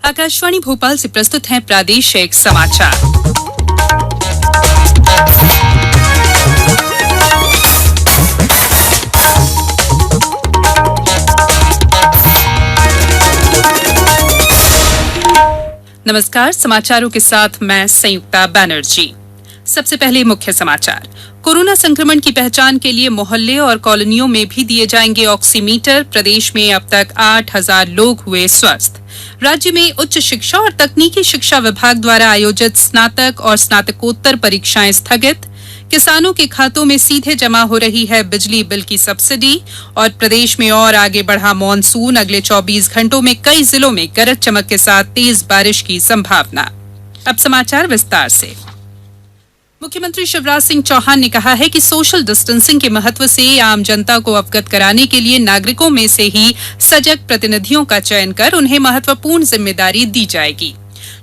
आकाशवाणी भोपाल से प्रस्तुत हैं प्रादेशिक समाचार। नमस्कार, समाचारों के साथ मैं संयुक्ता बैनर्जी। सबसे पहले मुख्य समाचार। कोरोना संक्रमण की पहचान के लिए मोहल्ले और कॉलोनियों में भी दिए जाएंगे ऑक्सीमीटर। प्रदेश में अब तक 8,000 लोग हुए स्वस्थ। राज्य में उच्च शिक्षा और तकनीकी शिक्षा विभाग द्वारा आयोजित स्नातक और स्नातकोत्तर परीक्षाएं स्थगित। किसानों के खातों में सीधे जमा हो रही है बिजली बिल की सब्सिडी। और प्रदेश में और आगे बढ़ा मॉनसून। अगले 24 घंटों में कई जिलों में गरज चमक के साथ तेज बारिश की संभावना। अब समाचार विस्तार से। मुख्यमंत्री शिवराज सिंह चौहान ने कहा है कि सोशल डिस्टेंसिंग के महत्व से आम जनता को अवगत कराने के लिए नागरिकों में से ही सजग प्रतिनिधियों का चयन कर उन्हें महत्वपूर्ण जिम्मेदारी दी जाएगी।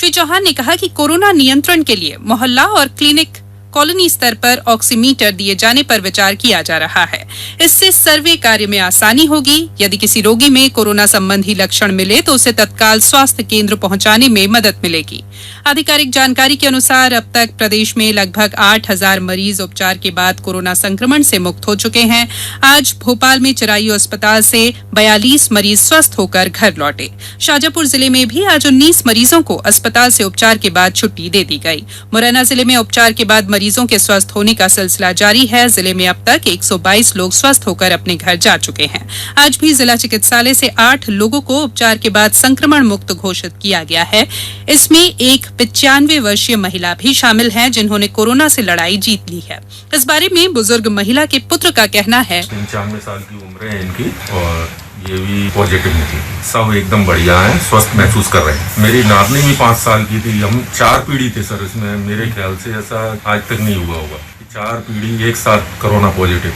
श्री चौहान ने कहा कि कोरोना नियंत्रण के लिए मोहल्ला और क्लिनिक कॉलोनी स्तर पर ऑक्सीमीटर दिए जाने पर विचार किया जा रहा है। इससे सर्वे कार्य में आसानी होगी। यदि किसी रोगी में कोरोना संबंधी लक्षण मिले तो उसे तत्काल स्वास्थ्य केंद्र पहुंचाने में मदद मिलेगी। आधिकारिक जानकारी के अनुसार अब तक प्रदेश में लगभग 8,000 मरीज उपचार के बाद कोरोना संक्रमण से मुक्त हो चुके हैं। आज भोपाल में चिरायू अस्पताल से 42 मरीज स्वस्थ होकर घर लौटे। शाजापुर जिले में भी आज 19 मरीजों को अस्पताल से उपचार के बाद छुट्टी दे दी गई। मुरैना जिले में उपचार के बाद मरीजों के स्वस्थ होने का सिलसिला जारी है। जिले में अब तक 122 लोग स्वस्थ होकर अपने घर जा चुके हैं। आज भी जिला चिकित्सालय से 8 लोगों को उपचार के बाद संक्रमण मुक्त घोषित किया गया है। इसमें एक 95 वर्षीय महिला भी शामिल है जिन्होंने कोरोना से लड़ाई जीत ली है। इस बारे में बुजुर्ग महिला के पुत्र का कहना है, 95 साल की उम्र है इनकी और ये भी पॉजिटिव निकली। सब एकदम बढ़िया है, स्वस्थ महसूस कर रहे हैं। मेरी नातनी भी 5 साल की थी। हम 4 पीढ़ी थे सर इसमें। मेरे ख्याल से ऐसा आज तक नहीं हुआ होगा। 4 पीढ़ी एक साथ कोरोना पॉजिटिव।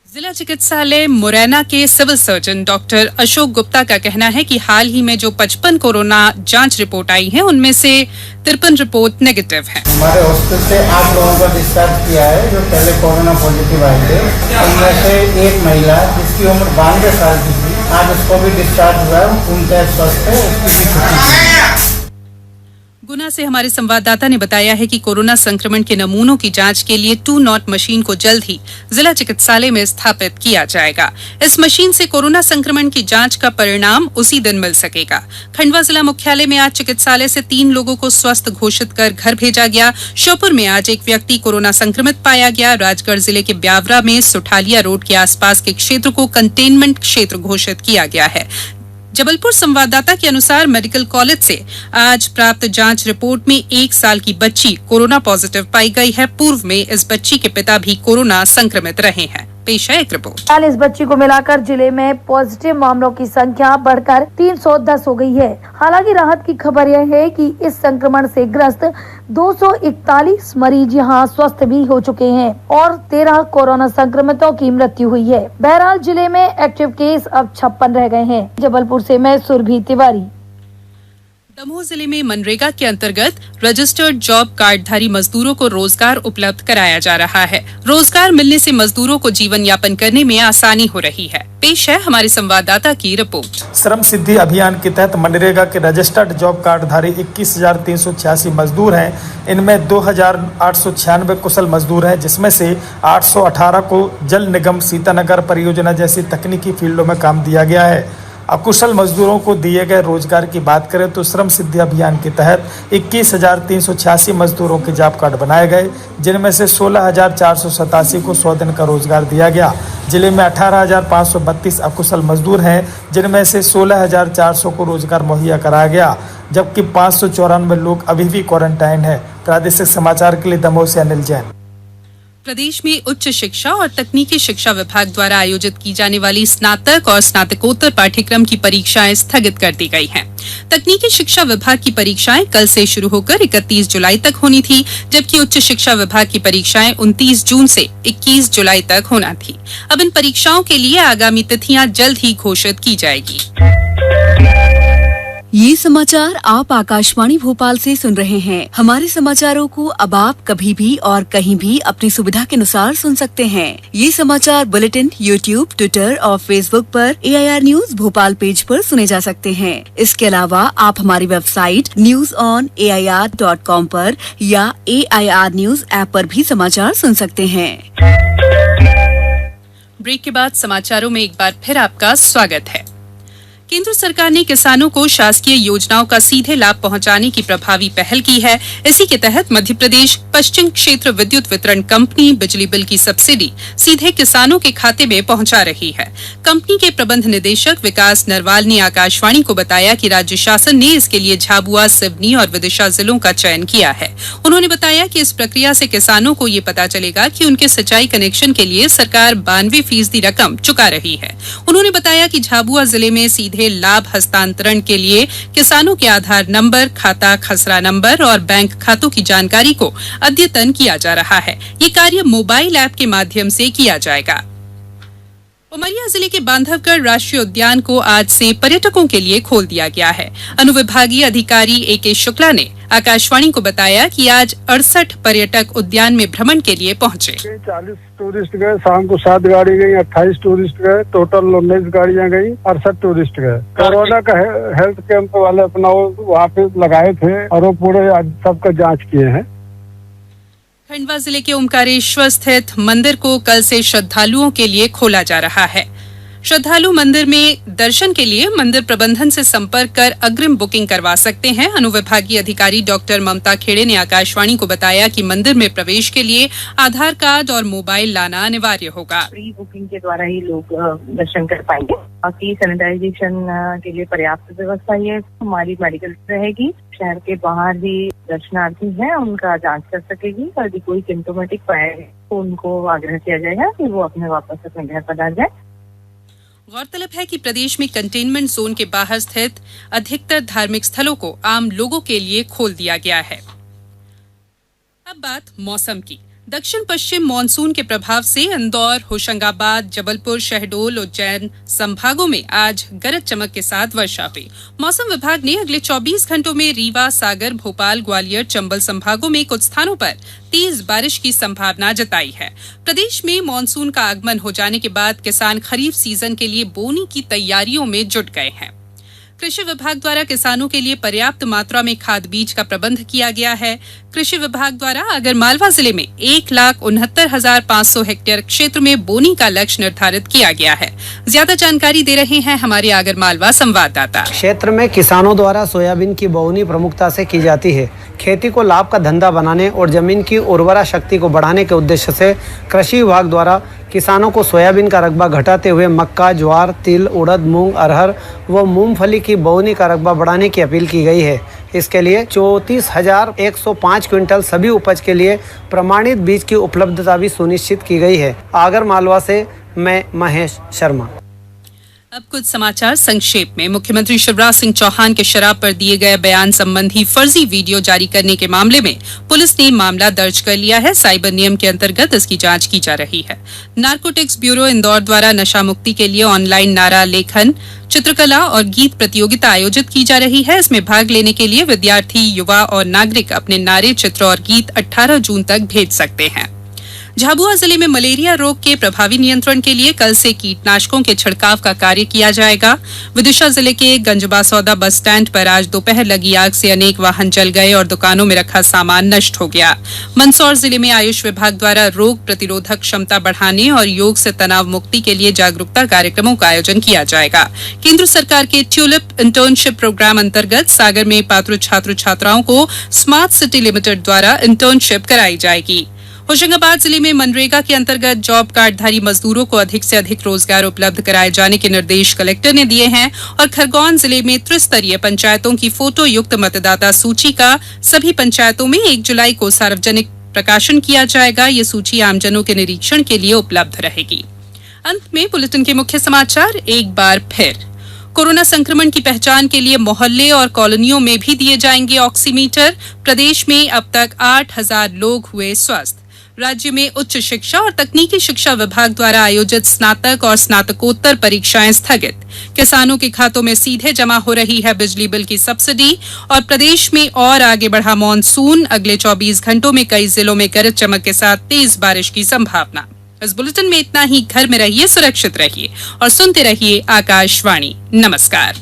जिला चिकित्सालय मुरैना के civil surgeon doctor Ashok Gupta का कहना है कि हाल ही में जो 55 कोरोना जांच रिपोर्ट आई हैं, उनमें से 53 रिपोर्ट नेगेटिव है। हमारे हॉस्पिटल से 8 लोगों का डिस्चार्ज किया है जो पहले कोरोना पॉजिटिव आए थे। उनमें से एक महिला जिसकी उम्र 92 साल की थी, आज उसको भी डिस्चार्ज हुआ है। उनका स्वस्थ है, उसकी भी छुट्टी। गुना से हमारे संवाददाता ने बताया है कि कोरोना संक्रमण के नमूनों की जांच के लिए 2 नॉट मशीन को जल्द ही जिला चिकित्सालय में स्थापित किया जाएगा। इस मशीन से कोरोना संक्रमण की जांच का परिणाम उसी दिन मिल सकेगा। खंडवा जिला मुख्यालय में आज चिकित्सालय से 3 लोगों को स्वस्थ घोषित कर घर भेजा गया। श्योपुर में आज एक व्यक्ति कोरोना संक्रमित पाया गया। राजगढ़ जिले के ब्यावरा में सुठालिया रोड के आसपास के क्षेत्र को कंटेनमेंट क्षेत्र घोषित किया गया है। जबलपुर संवाददाता के अनुसार मेडिकल कॉलेज से आज प्राप्त जांच रिपोर्ट में 1 साल की बच्ची कोरोना पॉजिटिव पाई गई है। पूर्व में इस बच्ची के पिता भी कोरोना संक्रमित रहे हैं। पेश है एक रिपोर्ट। 40 बच्ची को मिलाकर जिले में पॉजिटिव मामलों की संख्या बढ़कर 310 हो गई है। हालांकि राहत की खबर यह है कि इस संक्रमण से ग्रस्त 241 मरीज यहां स्वस्थ भी हो चुके हैं और 13 कोरोना संक्रमितों की मृत्यु हुई है। बहरहाल जिले में एक्टिव केस अब 56 रह गए हैं। जबलपुर से मैं सुरभि तिवारी। दमोह जिले में मनरेगा के अंतर्गत रजिस्टर्ड जॉब कार्डधारी मजदूरों को रोजगार उपलब्ध कराया जा रहा है। रोजगार मिलने से मजदूरों को जीवन यापन करने में आसानी हो रही है। पेश है हमारे संवाददाता की रिपोर्ट। श्रम सिद्धि अभियान के तहत मनरेगा के रजिस्टर्ड जॉब कार्डधारी 21,386 मजदूर हैं। इनमें 2,896 कुशल मजदूर हैं, जिसमें से 818 को जल निगम सीतानगर परियोजना जैसी तकनीकी फील्डों में काम दिया गया है। अकुशल मजदूरों को दिए गए रोजगार की बात करें तो श्रम सिद्धि अभियान के तहत 21,386 मजदूरों के जॉब कार्ड बनाए गए, जिनमें से 16,487 को 100 दिन का रोजगार दिया गया। जिले में 18,532 अकुशल मजदूर हैं, जिनमें से 16,400 को रोजगार मुहैया कराया गया, जबकि 594 लोग अभी भी क्वारंटाइन है। प्रादेशिक समाचार के लिए दमोह से अनिल जैन। प्रदेश में उच्च शिक्षा और तकनीकी शिक्षा विभाग द्वारा आयोजित की जाने वाली स्नातक और स्नातकोत्तर पाठ्यक्रम की परीक्षाएं स्थगित कर दी गई हैं। तकनीकी शिक्षा विभाग की परीक्षाएं कल से शुरू होकर 31 जुलाई तक होनी थी, जबकि उच्च शिक्षा विभाग की परीक्षाएं 29 जून से 21 जुलाई तक होना थी। अब इन परीक्षाओं के लिए आगामी तिथियां जल्द ही घोषित की जाएगी। ये समाचार आप आकाशवाणी भोपाल से सुन रहे हैं। हमारे समाचारों को अब आप कभी भी और कहीं भी अपनी सुविधा के अनुसार सुन सकते हैं। ये समाचार बुलेटिन यूट्यूब, ट्विटर और फेसबुक पर AIR न्यूज भोपाल पेज पर सुने जा सकते हैं। इसके अलावा आप हमारी वेबसाइट news.air.com पर या AIR न्यूज ऐप पर भी समाचार सुन सकते हैं। ब्रेक के बाद समाचारों में एक बार फिर आपका स्वागत है। केंद्र सरकार ने किसानों को शासकीय योजनाओं का सीधे लाभ पहुंचाने की प्रभावी पहल की है। इसी के तहत मध्य प्रदेश पश्चिम क्षेत्र विद्युत वितरण कंपनी बिजली बिल की सब्सिडी सीधे किसानों के खाते में पहुंचा रही है। कंपनी के प्रबंध निदेशक विकास नरवाल ने आकाशवाणी को बताया कि राज्य शासन ने इसके लिए झाबुआ, सिवनी और विदिशा जिलों का चयन किया है। उन्होंने बताया कि इस प्रक्रिया से किसानों को ये पता चलेगा कि उनके सिंचाई कनेक्शन के लिए सरकार 92% रकम चुका रही है। उन्होंने बताया कि झाबुआ जिले में सीधे लाभ हस्तांतरण के लिए किसानों के आधार नंबर, खाता खसरा नंबर और बैंक खातों की जानकारी को अद्यतन किया जा रहा है। ये कार्य मोबाइल ऐप के माध्यम से किया जाएगा। उमरिया जिले के बांधवगढ़ राष्ट्रीय उद्यान को आज से पर्यटकों के लिए खोल दिया गया है। अनुविभागीय अधिकारी AK शुक्ला ने आकाशवाणी को बताया कि आज 68 पर्यटक उद्यान में भ्रमण के लिए पहुंचे। 40 टूरिस्ट गए, शाम को 7 गाड़ी गई, 28 टूरिस्ट गए, टोटल 19 गाड़ियां गई, 68 टूरिस्ट गए। कोरोना का हेल्थ कैंप वाले अपना वहाँ पे लगाए थे और वो पूरे सबका जाँच किए हैं। खंडवा जिले के ओमकारेश्वर स्थित मंदिर को कल से श्रद्धालुओं के लिए खोला जा रहा है। श्रद्धालु मंदिर में दर्शन के लिए मंदिर प्रबंधन से संपर्क कर अग्रिम बुकिंग करवा सकते हैं। अनुविभागीय अधिकारी डॉक्टर ममता खेड़े ने आकाशवाणी को बताया कि मंदिर में प्रवेश के लिए आधार कार्ड और मोबाइल लाना अनिवार्य होगा। प्री बुकिंग के द्वारा ही लोग दर्शन कर पाएंगे। बाकी सैनिटाइजेशन के लिए पर्याप्त व्यवस्था है। हमारी मेडिकल रहेगी। शहर के बाहर भी दर्शनार्थी हैं, उनका जांच कर सकेगी। यदि कोई सिम्टोमेटिक पाए तो उनको आग्रह किया जाएगा कि वो अपने वापस अपने घर पधार जाए। गौरतलब है कि प्रदेश में कंटेनमेंट जोन के बाहर स्थित अधिकतर धार्मिक स्थलों को आम लोगों के लिए खोल दिया गया है। अब बात मौसम की। दक्षिण पश्चिम मानसून के प्रभाव से इंदौर, होशंगाबाद, जबलपुर, शहडोल, उज्जैन संभागों में आज गरज चमक के साथ वर्षा हुई। मौसम विभाग ने अगले 24 घंटों में रीवा, सागर, भोपाल, ग्वालियर, चंबल संभागों में कुछ स्थानों पर तेज बारिश की संभावना जताई है। प्रदेश में मानसून का आगमन हो जाने के बाद किसान खरीफ सीजन के लिए बोनी की तैयारियों में जुट गए हैं। कृषि विभाग द्वारा किसानों के लिए पर्याप्त मात्रा में खाद बीज का प्रबंध किया गया है। कृषि विभाग द्वारा आगरमालवा जिले में 1,69,500 हेक्टेयर क्षेत्र में बोनी का लक्ष्य निर्धारित किया गया है। ज्यादा जानकारी दे रहे हैं हमारे आगरमालवा संवाददाता। क्षेत्र में किसानों द्वारा सोयाबीन की बोनी प्रमुखता से की जाती है। खेती को लाभ का धंधा बनाने और जमीन की उर्वरा शक्ति को बढ़ाने के उद्देश्य से कृषि विभाग द्वारा किसानों को सोयाबीन का रकबा घटाते हुए मक्का, ज्वार, तिल, उड़द, मूंग, अरहर व मूंगफली की बोनी का रकबा बढ़ाने की अपील की गई है। इसके लिए 34,105 क्विंटल सभी उपज के लिए प्रमाणित बीज की उपलब्धता भी सुनिश्चित की गई है। आगरमालवा से मैं महेश शर्मा। अब कुछ समाचार संक्षेप में। मुख्यमंत्री शिवराज सिंह चौहान के शराब पर दिए गए बयान संबंधी फर्जी वीडियो जारी करने के मामले में पुलिस ने मामला दर्ज कर लिया है। साइबर नियम के अंतर्गत इसकी जांच की जा रही है। नारकोटिक्स ब्यूरो इंदौर द्वारा नशा मुक्ति के लिए ऑनलाइन नारा लेखन, चित्रकला और गीत प्रतियोगिता आयोजित की जा रही है। इसमें भाग लेने के लिए विद्यार्थी, युवा और नागरिक अपने नारे, चित्र और गीत 18 जून तक भेज सकते हैं। झाबुआ जिले में मलेरिया रोग के प्रभावी नियंत्रण के लिए कल से कीटनाशकों के छिड़काव का कार्य किया जाएगा। विदिशा जिले के गंजबासौदा बस स्टैंड पर आज दोपहर लगी आग से अनेक वाहन जल गए और दुकानों में रखा सामान नष्ट हो गया। मंदसौर जिले में आयुष विभाग द्वारा रोग प्रतिरोधक क्षमता बढ़ाने और योग से तनाव मुक्ति के लिए जागरूकता कार्यक्रमों का आयोजन किया जाएगा। केंद्र सरकार के ट्यूलिप इंटर्नशिप प्रोग्राम अंतर्गत सागर में पात्र छात्र छात्राओं को स्मार्ट सिटी लिमिटेड द्वारा इंटर्नशिप कराई जाएगी। होशंगाबाद जिले में मनरेगा के अंतर्गत जॉब कार्डधारी मजदूरों को अधिक से अधिक रोजगार उपलब्ध कराए जाने के निर्देश कलेक्टर ने दिए हैं और खरगोन जिले में त्रिस्तरीय पंचायतों की फोटो युक्त मतदाता सूची का सभी पंचायतों में 1 जुलाई को सार्वजनिक प्रकाशन किया जाएगा। ये सूची आमजनों के निरीक्षण के लिए उपलब्ध रहेगी। अंत में बुलेटिन के मुख्य समाचार एक बार फिर। कोरोना संक्रमण की पहचान के लिए मोहल्ले और कॉलोनियों में भी दिए जाएंगे ऑक्सीमीटर। प्रदेश में अब तक 8,000 लोग हुए स्वस्थ। राज्य में उच्च शिक्षा और तकनीकी शिक्षा विभाग द्वारा आयोजित स्नातक और स्नातकोत्तर परीक्षाएं स्थगित। किसानों के खातों में सीधे जमा हो रही है बिजली बिल की सब्सिडी। और प्रदेश में और आगे बढ़ा मानसून, अगले 24 घंटों में कई जिलों में गरज चमक के साथ तेज बारिश की संभावना। इस बुलेटिन में इतना ही। घर में रहिए, सुरक्षित रहिए और सुनते रहिए आकाशवाणी। नमस्कार।